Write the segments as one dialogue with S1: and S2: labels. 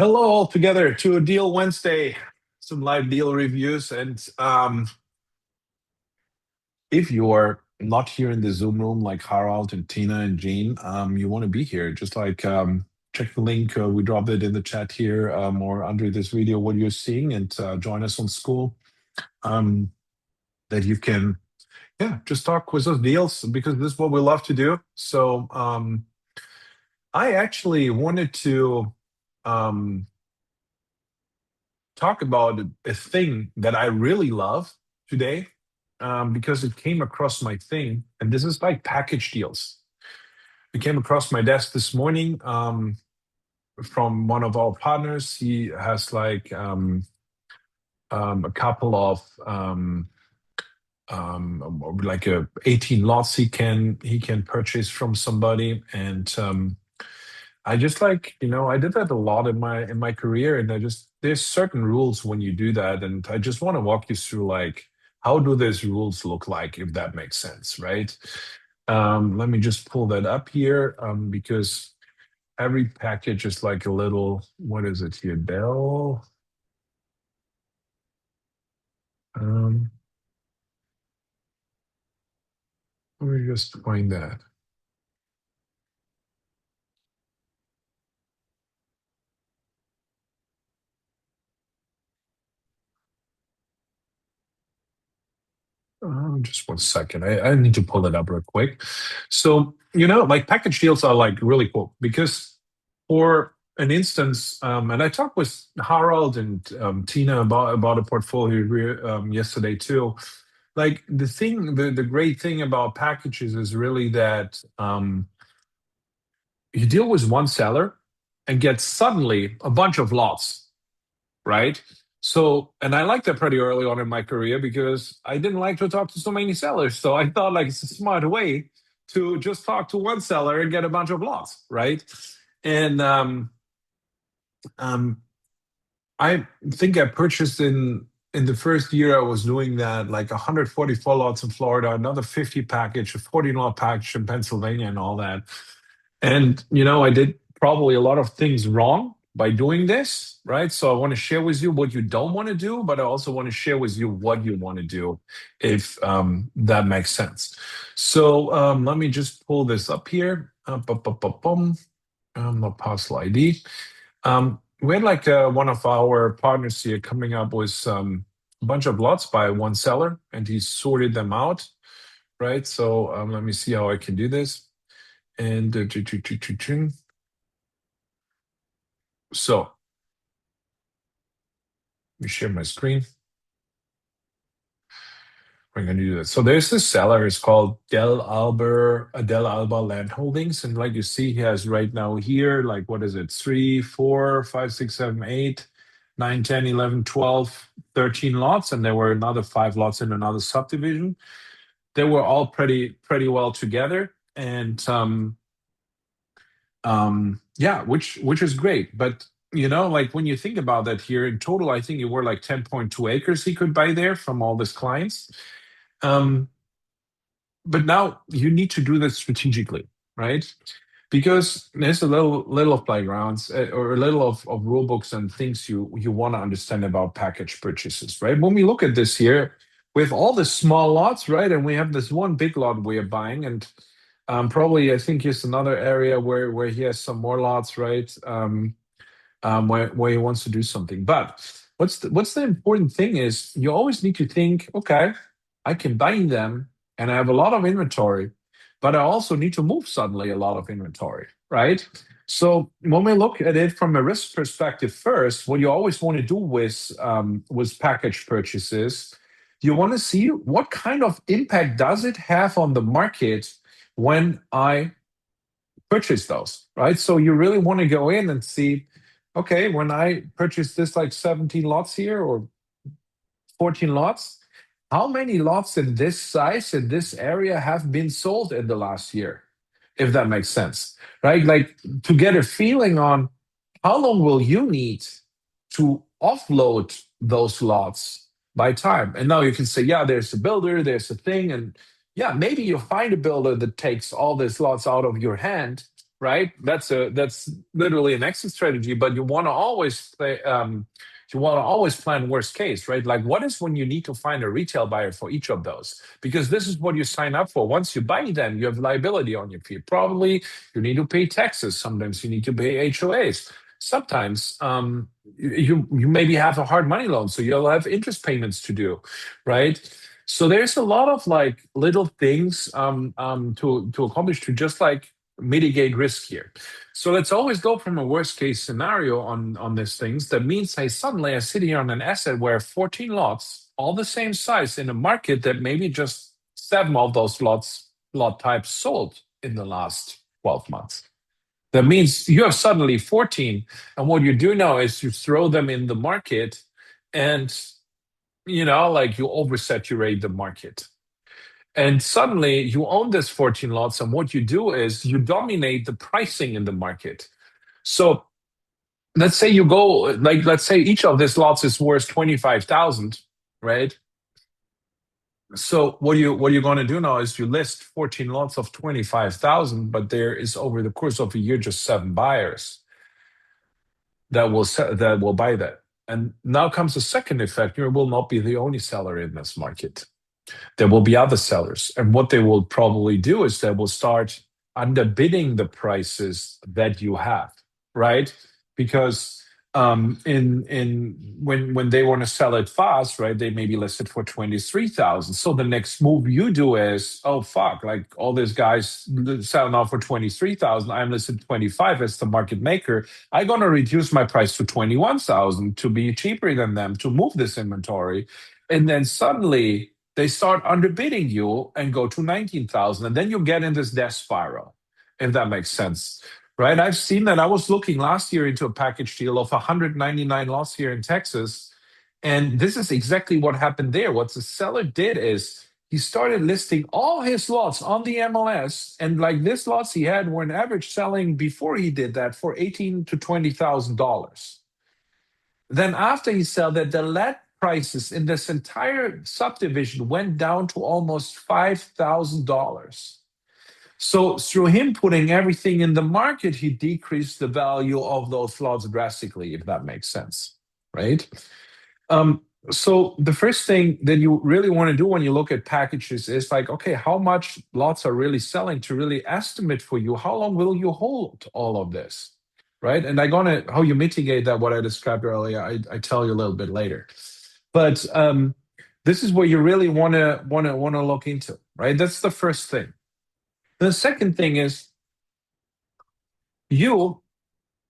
S1: Hello, all together to a Deal Wednesday, some live deal reviews. And if you are not here in the Zoom room like Harald and Tina and Jean, you want to be here, just like check the link. We dropped it in the chat here or under this video, what you're seeing, and join us on school. That you can, yeah, just talk with us deals because this is what we love to do. So I actually wanted to. Talk about a thing that I really love today because it came across my thing, and this is like package deals. It came across my desk this morning from one of our partners. He has a couple of like 18 lots he can purchase from somebody, and I just I did that a lot in my career, and there's certain rules when you do that, and I just want to walk you through like how do those rules look like, if that makes sense, right? Let me just pull that up here because every package is like a little, what is it here, Dell? Um, Let me just find that. Just one second. I need to pull it up real quick. So, like package deals are like really cool because for an instance, and I talked with Harald and Tina about a portfolio yesterday too. Like the great thing about packages is really that you deal with one seller and get suddenly a bunch of lots, right? So, and I liked that pretty early on in my career because I didn't like to talk to so many sellers. So I thought like it's a smart way to just talk to one seller and get a bunch of lots, right? And um, I think I purchased in the first year I was doing that like 144 lots in Florida, another 50 package, a 40 lot package in Pennsylvania, and all that. And, I did probably a lot of things wrong by doing this, right? So I want to share with you what you don't want to do, but I also want to share with you what you want to do, if that makes sense. So let me just pull this up here. The parcel ID. We had like one of our partners here coming up with a bunch of lots by one seller, and he sorted them out, right? So let me see how I can do this. And so let me share my screen. We're going to do that. So there's this seller. It's called Del Alba Land Holdings, and like you see, he has right now here, like what is it? 3, 4, 5, 6, 7, 8, 9, 10, 11, 12, 13 lots, and there were another 5 lots in another subdivision. They were all pretty well together, and yeah, which is great. But like when you think about that here in total, I think it were like 10.2 acres he could buy there from all his clients. Um, but now you need to do that strategically, right? Because there's a little of playgrounds or a little of rule books and things you want to understand about package purchases, right? When we look at this here, with all the small lots, right, and we have this one big lot we're buying, and probably I think here's another area where he has some more lots, right, where he wants to do something. But what's the important thing is you always need to think, okay, I can buy them and I have a lot of inventory, but I also need to move suddenly a lot of inventory, right? So when we look at it from a risk perspective first, what you always want to do with package purchases, you want to see what kind of impact does it have on the market when I purchase those, right? So you really want to go in and see, okay, when I purchase this like 17 lots here or 14 lots, how many lots in this size in this area have been sold in the last year, if that makes sense, right? Like to get a feeling on how long will you need to offload those lots by time. And now you can say, yeah, there's a builder, there's a thing, and yeah, maybe you find a builder that takes all these lots out of your hand, right? That's literally an exit strategy, but you want to always play. You want to always plan worst case, right? Like, what is when you need to find a retail buyer for each of those? Because this is what you sign up for. Once you buy them, you have liability on your fee. Probably you need to pay taxes. Sometimes you need to pay HOAs. Sometimes you maybe have a hard money loan, so you'll have interest payments to do, right? So there's a lot of like little things to accomplish to just like mitigate risk here. So let's always go from a worst case scenario on these things. That means I suddenly I sit here on an asset where 14 lots, all the same size, in a market that maybe just seven of those lot types sold in the last 12 months. That means you have suddenly 14, and what you do now is you throw them in the market, and like you oversaturate the market. And suddenly you own this 14 lots, and what you do is you dominate the pricing in the market. So let's say you go, like, let's say each of these lots is worth 25,000, right? So what you're going to do now is you list 14 lots of 25,000, but there is over the course of a year just seven buyers that will buy that. And now comes the second effect. You will not be the only seller in this market. There will be other sellers. And what they will probably do is they will start underbidding the prices that you have, right? Because in when they want to sell it fast, right, they maybe list it for 23,000. So the next move you do is, oh fuck, like all these guys sell now for 23,000. I'm listed 25 as the market maker. I'm gonna reduce my price to 21,000 to be cheaper than them to move this inventory. And then suddenly they start underbidding you and go to 19,000. And then you get in this death spiral, if that makes sense. Right? I've seen that. I was looking last year into a package deal of 199 lots here in Texas. And this is exactly what happened there. What the seller did is he started listing all his lots on the MLS. And like this lots he had were an average selling before he did that for $18,000 to $20,000. Then after he sold that, the let prices in this entire subdivision went down to almost $5,000. So through him putting everything in the market, he decreased the value of those lots drastically, if that makes sense, right? So the first thing that you really want to do when you look at packages is like, okay, how much lots are really selling to really estimate for you? How long will you hold all of this, right? And how you mitigate that, what I described earlier, I tell you a little bit later. But this is what you really want to look into, right? That's the first thing. The second thing is you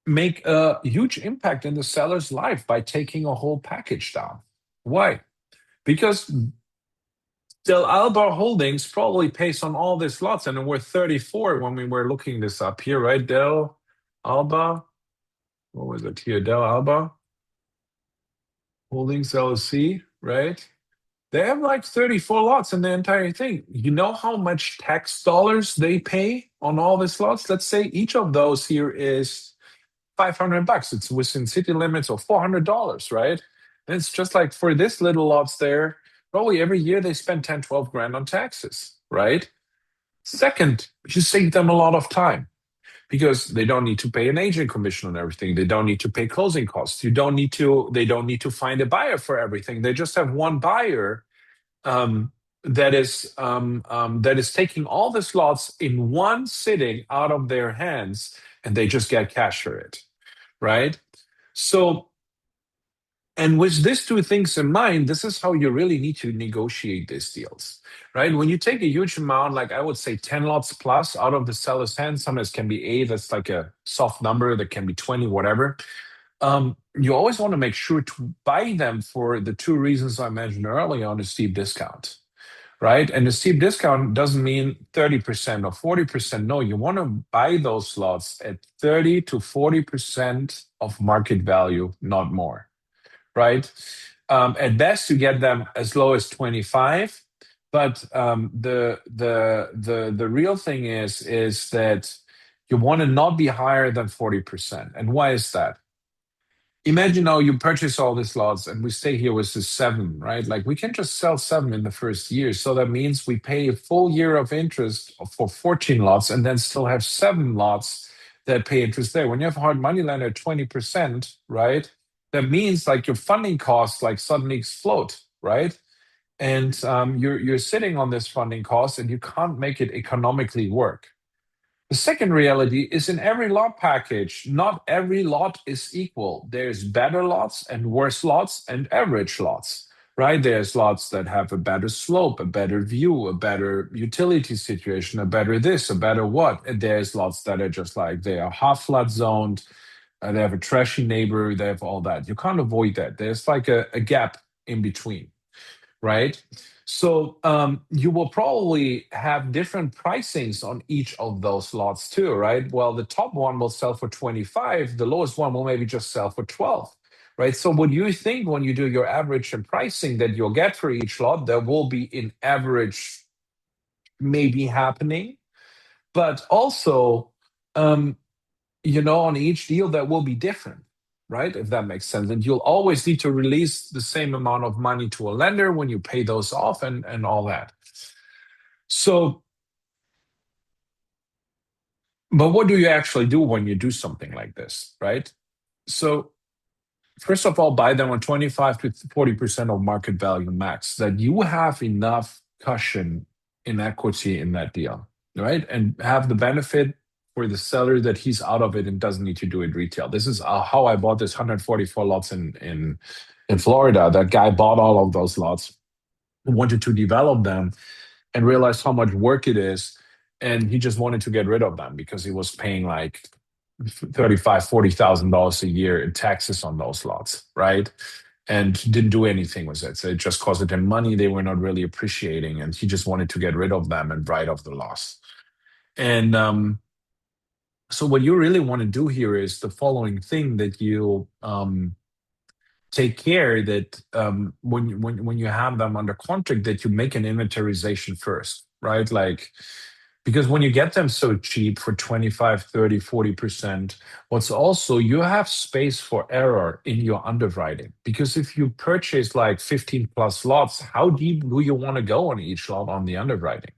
S1: make a huge impact in the seller's life by taking a whole package down. Why? Because Del Alba Holdings probably pays on all these lots, and we're 34 when we were looking this up here, right? Del Alba, what was it here? Del Alba Holdings LLC, right? They have like 34 lots in the entire thing. You know how much tax dollars they pay on all these lots? Let's say each of those here is $500. It's within city limits of $400, right? And it's just like for this little lots there, probably every year they spend 10, 12 grand on taxes, right? Second, you save them a lot of time because they don't need to pay an agent commission on everything. They don't need to pay closing costs. They don't need to find a buyer for everything. They just have one buyer um, that is taking all the slots in one sitting out of their hands, and they just get cash for it, right? So, and with these two things in mind, this is how you really need to negotiate these deals, right? When you take a huge amount, like I would say 10 lots plus out of the seller's hands, sometimes can be eight, that's like a soft number, that can be 20, whatever. You always want to make sure to buy them for the two reasons I mentioned earlier on a steep discount, right? And a steep discount doesn't mean 30% or 40%. No, you want to buy those slots at 30 to 40% of market value, not more, right? At best, you get them as low as 25, but the real thing is that you want to not be higher than 40%. And why is that? Imagine now you purchase all these lots and we stay here with the seven, right? Like we can just sell seven in the first year. So that means we pay a full year of interest for 14 lots and then still have seven lots that pay interest there. When you have a hard money lender at 20%, right? That means like your funding costs like suddenly explode, right? And you're sitting on this funding cost and you can't make it economically work. The second reality is in every lot package, not every lot is equal. There's better lots and worse lots and average lots, right? There's lots that have a better slope, a better view, a better utility situation, a better this, a better what. And there's lots that are just like they are half flood zoned, they have a trashy neighbor, they have all that. You can't avoid that. There's like a gap in between, right? So you will probably have different pricings on each of those lots too, right? Well, the top one will sell for 25, the lowest one will maybe just sell for 12, right? So what you think when you do your average and pricing that you'll get for each lot, there will be an average maybe happening, but also, um, on each deal that will be different, right? If that makes sense. And you'll always need to release the same amount of money to a lender when you pay those off and all that. So, but what do you actually do when you do something like this, right? So, first of all, buy them on 25 to 40% of market value max, that you have enough cushion in equity in that deal, right? And have the benefit for the seller that he's out of it and doesn't need to do it retail. This is how I bought this 144 lots in Florida. That guy bought all of those lots, wanted to develop them, and realized how much work it is. And he just wanted to get rid of them because he was paying like $35,000-$40,000 a year in taxes on those lots, right? And didn't do anything with it. So it just costed him money they were not really appreciating. And he just wanted to get rid of them and write off the loss. And so what you really want to do here is the following thing, that you take care that when you have them under contract, that you make an inventarization first, right? Like, because when you get them so cheap for 25, 30, 40%, what's also, you have space for error in your underwriting. Because if you purchase like 15 plus lots, how deep do you want to go on each lot on the underwriting?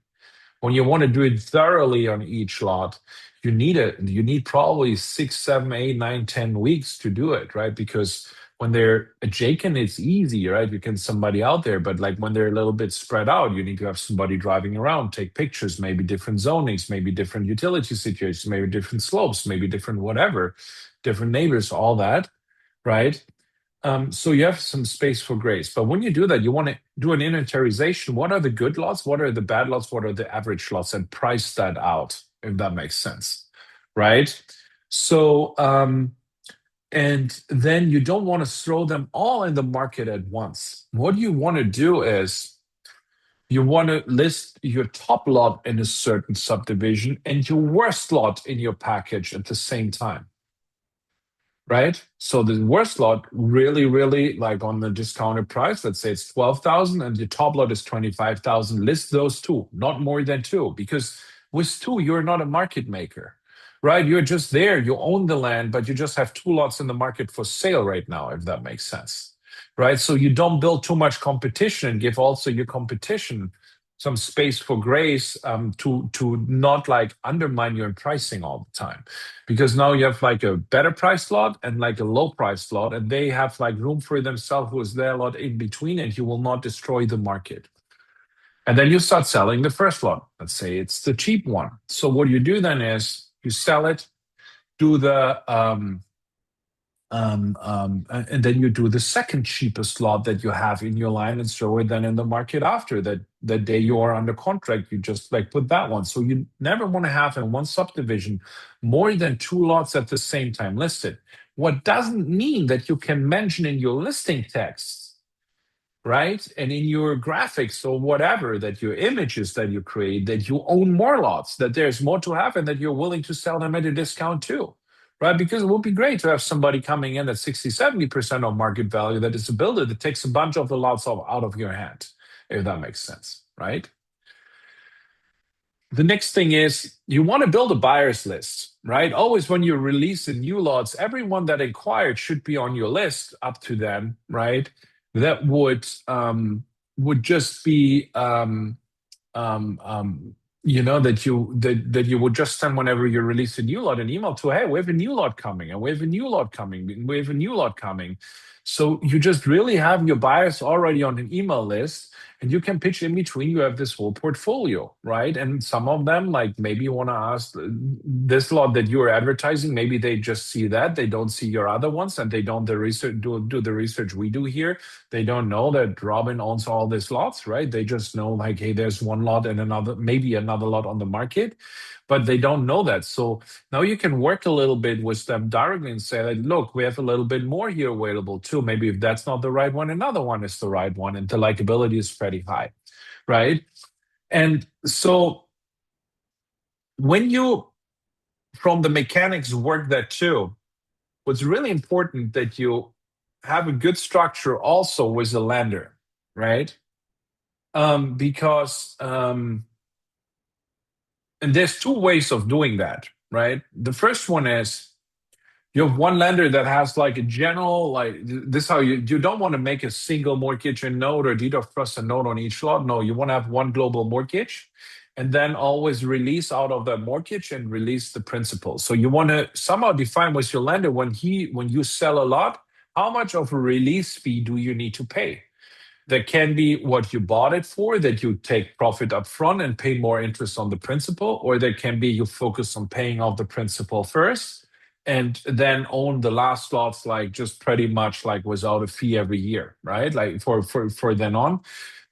S1: When you want to do it thoroughly on each lot, you need probably 6, 7, 8, 9, 10 weeks to do it, right? Because when they're adjacent, it's easy, right? You can somebody out there, but like when they're a little bit spread out, you need to have somebody driving around, take pictures, maybe different zonings, maybe different utility situations, maybe different slopes, maybe different whatever, different neighbors, all that, right? So you have some space for grace. But when you do that, you want to do an inventarization. What are the good lots? What are the bad lots? What are the average lots? And price that out, if that makes sense, right? So, and then you don't want to throw them all in the market at once. What you want to do is you want to list your top lot in a certain subdivision and your worst lot in your package at the same time, right? So the worst lot really, really like on the discounted price, let's say it's 12,000 and the top lot is 25,000. List those two, not more than two, because with two, you're not a market maker, right? You're just there, you own the land, but you just have two lots in the market for sale right now, if that makes sense, right? So you don't build too much competition and give also your competition some space for grace, to not like undermine your pricing all the time, because now you have like a better price lot and like a low price lot, and they have like room for themselves who is there a lot in between, and you will not destroy the market. And then you start selling the first lot. Let's say it's the cheap one. So what you do then is you sell it, do the and then you do the second cheapest lot that you have in your line and throw it then in the market after that. The day you are under contract, you just like put that one. So you never want to have in one subdivision more than two lots at the same time listed. What doesn't mean that you can mention in your listing text, right? And in your graphics or whatever, that your images that you create, that you own more lots, that there's more to have, and that you're willing to sell them at a discount too, right? Because it would be great to have somebody coming in at 60, 70% of market value that is a builder that takes a bunch of the lots out of your hand, if that makes sense, right? The next thing is you want to build a buyer's list, right? Always when you release the new lots, everyone that inquired should be on your list up to then, right? That would just be that you would just send whenever you release a new lot an email to, hey, we have a new lot coming, and we have a new lot coming, and we have a new lot coming. So you just really have your buyers already on an email list, and you can pitch in between. You have this whole portfolio, right? And some of them, like maybe you want to ask this lot that you are advertising, maybe they just see that they don't see your other ones, and they don't the research do the research we do here. They don't know that Robin owns all these lots, right? They just know like, hey, there's one lot and another, maybe another lot on the market, but they don't know that. So now you can work a little bit with them directly and say, like, look, we have a little bit more here available too. Maybe if that's not the right one, another one is the right one, and the likability is pretty high, right? And so when you, from the mechanics, work that too, what's really important that you have a good structure also with the lender, right? Because and there's two ways of doing that, right? The first one is you have one lender that has like a general, like this how you don't want to make a single mortgage and note or deed of trust and note on each lot. No, you want to have one global mortgage and then always release out of that mortgage and release the principal. So you want to somehow define with your lender when you sell a lot, how much of a release fee do you need to pay? There can be what you bought it for, that you take profit up front and pay more interest on the principal, or there can be you focus on paying off the principal first and then own the last slots like just pretty much like without a fee every year, right? Like for then on.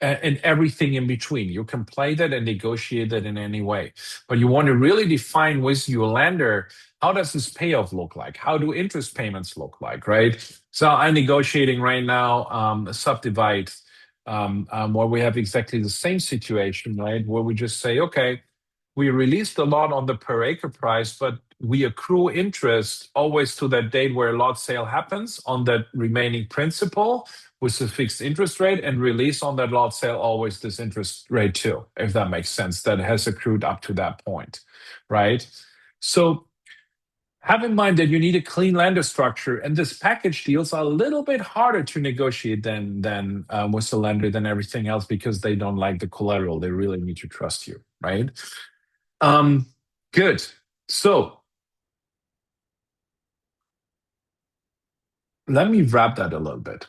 S1: And everything in between. You can play that and negotiate that in any way. But you want to really define with your lender, how does this payoff look like? How do interest payments look like, right? So I'm negotiating right now a subdivide where we have exactly the same situation, right? Where we just say, okay, we released a lot on the per acre price, but we accrue interest always to that date where a lot sale happens on that remaining principal with a fixed interest rate, and release on that lot sale always this interest rate too, if that makes sense, that has accrued up to that point, right? So have in mind that you need a clean lender structure, and this package deals are a little bit harder to negotiate than with the lender than everything else because they don't like the collateral. They really need to trust you, right? Um, Good. So let me wrap that a little bit.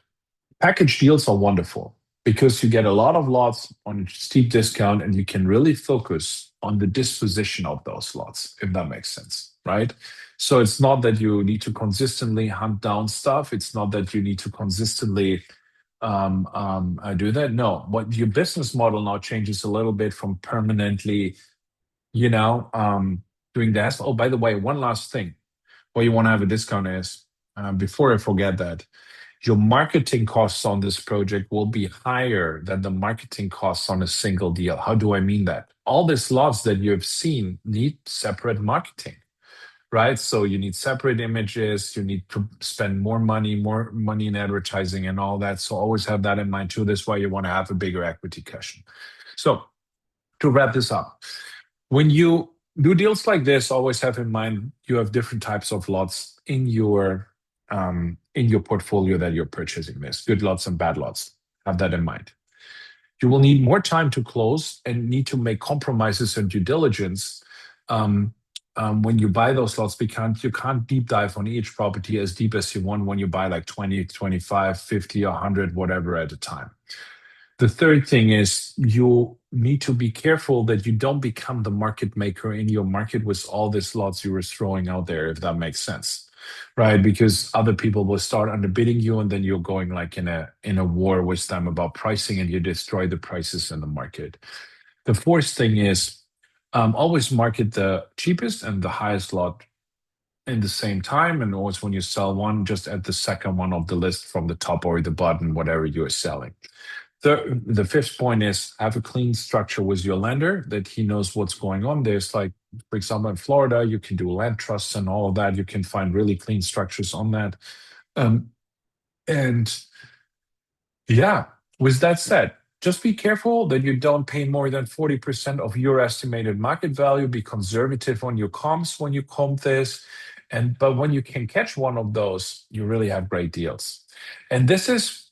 S1: Package deals are wonderful because you get a lot of lots on a steep discount and you can really focus on the disposition of those lots, if that makes sense, right? So it's not that you need to consistently hunt down stuff. It's not that you need to consistently do that. No, what your business model now changes a little bit from permanently, you know, doing that. Oh, by the way, one last thing. What you want to have a discount is, before I forget that, your marketing costs on this project will be higher than the marketing costs on a single deal. How do I mean that? All these lots that you have seen need separate marketing, right? So you need separate images, you need to spend more money in advertising and all that. So always have that in mind too. That's why you want to have a bigger equity cushion. So to wrap this up, when you do deals like this, always have in mind you have different types of lots in your portfolio that you're purchasing. This good lots and bad lots. Have that in mind. You will need more time to close and need to make compromises and due diligence when you buy those lots, because you can't deep dive on each property as deep as you want when you buy like 20, 25, 50, 100, whatever at a time. The third thing is you need to be careful that you don't become the market maker in your market with all these lots you were throwing out there, if that makes sense. Right? Because other people will start underbidding you, and then you're going like in a war with them about pricing, and you destroy the prices in the market. The fourth thing is always market the cheapest and the highest lot in the same time, and always when you sell one, just add the second one of the list from the top or the bottom, whatever you are selling. The fifth point is have a clean structure with your lender that he knows what's going on. There's like, for example, in Florida, you can do land trusts and all of that. You can find really clean structures on that. And yeah, with that said, just be careful that you don't pay more than 40% of your estimated market value. Be conservative on your comps when you comp this. But when you can catch one of those, you really have great deals. And this is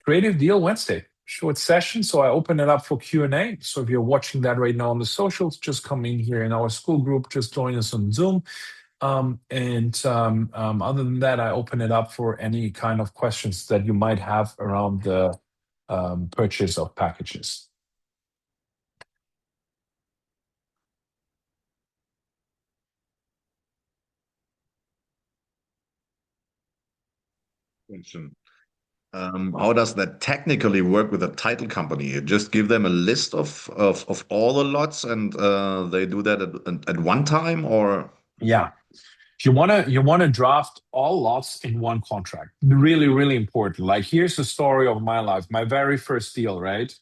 S1: Creative Deal Wednesday. short session. So I open it up for Q&A. So if you're watching that right now on the socials, just come in here in our school group, just join us on Zoom. Other than that, I open it up for any kind of questions that you might have around the purchase of packages.
S2: Question. How does that technically work with a title company? You just give them a list of all the lots and they do that at one time, or?
S1: Yeah. If you wanna draft all lots in one contract. Really, really important. Like here's the story of my life. My very first deal, right?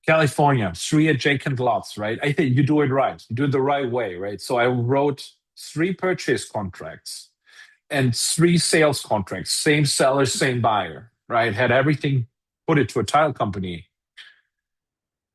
S1: California, 3 adjacent lots, right? I think you do it right. You do it the right way, right? So I wrote 3 purchase contracts and 3 sales contracts, same seller, same buyer, right? Had everything, put it to a title company.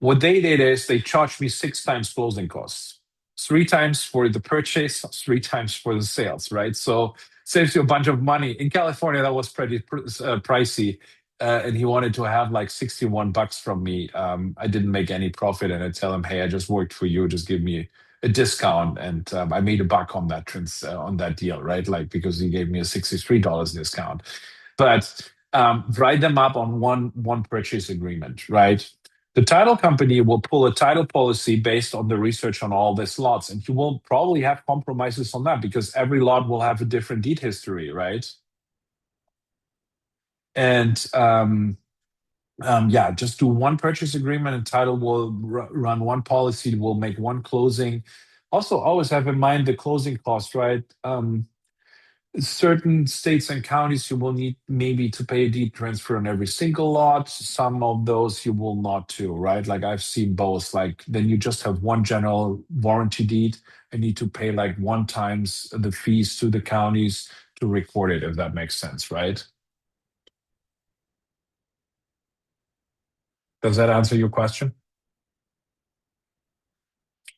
S1: What they did is they charged me 6 times closing costs, 3 times for the purchase, 3 times for the sales, right? So saves you a bunch of money. In California, that was pretty pricey. And he wanted to have like $61 from me. I didn't make any profit, and I tell him, "Hey, I just worked for you. Just give me a discount." And I made a buck on that on that deal, right? Like because he gave me a $63 discount. But write them up on one purchase agreement, right? The title company will pull a title policy based on the research on all these lots, and you will probably have compromises on that because every lot will have a different deed history, right? And yeah, just do one purchase agreement, and title will run one policy, will make one closing. Also, always have in mind the closing cost, right? Certain states and counties you will need maybe to pay a deed transfer on every single lot. Some of those you will not do, right? Like I've seen both. Like then you just have one general warranty deed and need to pay like 1 times the fees to the counties to record it, if that makes sense, right? Does that answer your question?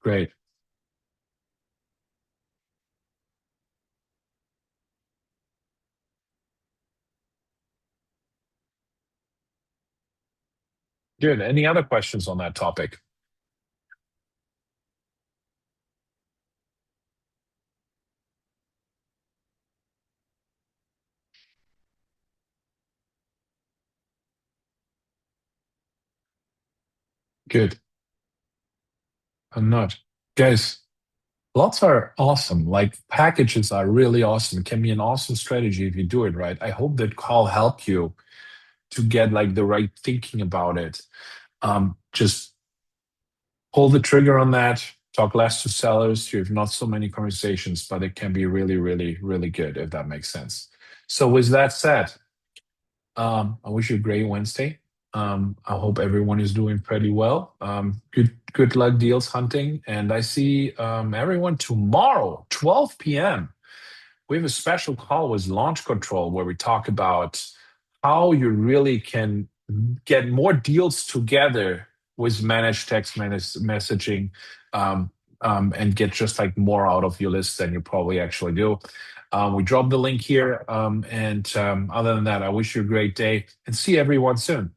S1: Great. Good. Any other questions on that topic? Good. I'm not. Guys, lots are awesome. Like packages are really awesome. It can be an awesome strategy if you do it right. I hope that call helped you to get like the right thinking about it. Just pull the trigger on that. Talk less to sellers. You have not so many conversations, but it can be really, really, really good if that makes sense. So with that said, I wish you a great Wednesday. I hope everyone is doing pretty well. Good luck deals hunting, and I see everyone tomorrow, 12 p.m. We have a special call with Launch Control where we talk about how you really can get more deals together with managed text messaging, and get just like more out of your list than you probably actually do. We dropped the link here. And other than that, I wish you a great day and see everyone soon.